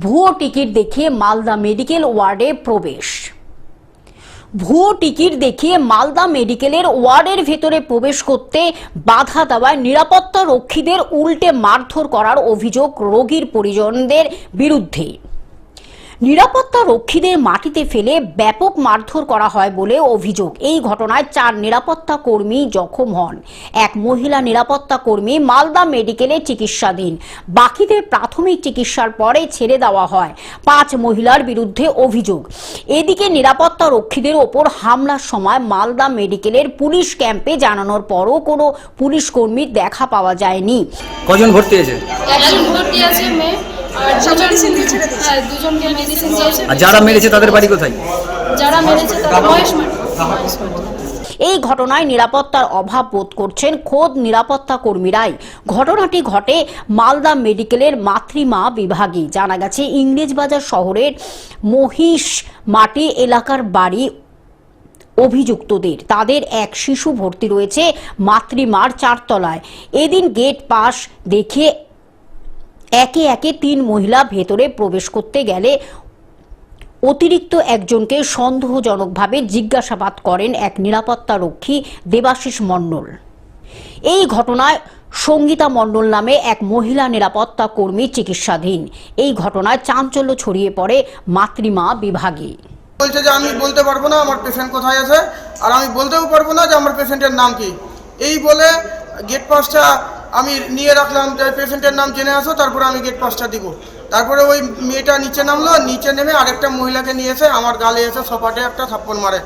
ভুয়ো টিকিট দেখিয়ে মালদা মেডিকেল ওয়ার্ডে প্রবেশ। ভুয়ো টিকিট দেখিয়ে মালদা মেডিকেলের ওয়ার্ডের ভেতরে প্রবেশ করতে বাধা দেওয়ায় নিরাপত্তা রক্ষীদের উল্টে মারধর করার অভিযোগ রোগীর পরিজনদের বিরুদ্ধে। নিরাপত্তা রক্ষীদের মাটিতে ফেলে ব্যাপক মারধর করা হয় বলে অভিযোগ। এই ঘটনায় 4 নিরাপত্তা কর্মী জখম হন। এক মহিলা নিরাপত্তা কর্মী মালদা মেডিকেলে চিকিৎসাধীন, বাকিদের প্রাথমিক চিকিৎসার পরে ছেড়ে দেওয়া হয়। 5 মহিলার বিরুদ্ধে অভিযোগ। এদিকে নিরাপত্তা রক্ষীদের ওপর হামলার সময় মালদা মেডিকেলের পুলিশ ক্যাম্পে জানানোর পরও কোনো পুলিশ কর্মীর দেখা পাওয়া যায়নি। কজন ভর্তি হয়েছে? একজন ভর্তি আছে মেয়ে আর দুজনকে মেডিসিন দিয়েছে। আর যারা মেরেছে তাদের বাড়ি কোথায়? যারা মেরেছে তাদের মহেশমাটি। এই ঘটনায় নিরাপত্তার অভাব বোধ করছেন খোদ নিরাপত্তা কর্মীরাই। ঘটনাটি ঘটে মালদা মেডিকেলের মাতৃমা বিভাগে। জানা গেছে ইংরেজবাজার শহরের মহিষমাটি এলাকার বাড়ি অভিযুক্তদের। তাদের এক শিশু ভর্তি রয়েছে মাতৃমার 4 তলায়। এদিন গেট পাস দেখে একে একে 3 মহিলা ভেতরে প্রবেশ করতে গেলে অতিরিক্ত একজনকে সন্দেহজনকভাবে জিজ্ঞাসাবাদ করেন এক নিরাপত্তা রক্ষী দেবাশিস মণ্ডল। এই ঘটনায় সঙ্গীতা মণ্ডল নামে এক মহিলা নিরাপত্তা কর্মী চিকিৎসাধীন। এই ঘটনায় চাঞ্চল্য ছড়িয়ে পড়ে মাতৃমা বিভাগে। বলছে যে আমি বলতে পারবো না আমার পেশেন্ট কোথায় আছে, আর আমি বলতেও পারবো না যে আমার পেশেন্টের নাম কি। এই বলে গেট পাসটা আমি নিয়ে রাখলাম যে পেশেন্টের নাম জেনে আসো, তারপরে আমি গেট পাসটা দিব। তারপরে ওই মেয়েটা নিচে নামলো, নিচে নেমে আরেকটা মহিলাকে নিয়ে এসে আমার গালে এসে সপাটে একটা থাপ্পড় মারে।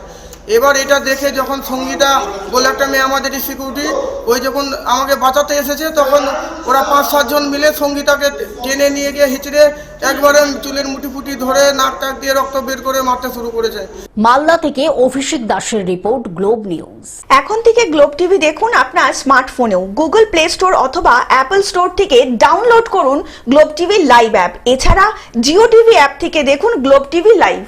এবার এটা দেখে যখন সঙ্গীতা বলে একটা মেয়ে আমাদেরই সিকিউরিটি, ওই যখন আমাকে বাঁচাতে এসেছে তখন ওরা 5-7 জন মিলে সঙ্গীতাকে টেনে নিয়ে গিয়ে হিচড়ে একবারে চুলের মুঠি ফুটি ধরে নাক টাক দিয়ে রক্ত বের করে মারতে শুরু করেছে। মালদা থেকে অভিষেক দাসের রিপোর্ট, গ্লোব নিউজ। এখন থেকে গ্লোব টিভি দেখুন আপনার স্মার্টফোনেও। গুগল প্লে স্টোর অথবা অ্যাপল স্টোর থেকে ডাউনলোড করুন গ্লোব টিভি লাইভ অ্যাপ। এছাড়া জিও টিভি অ্যাপ থেকে দেখুন গ্লোব টিভি লাইভ।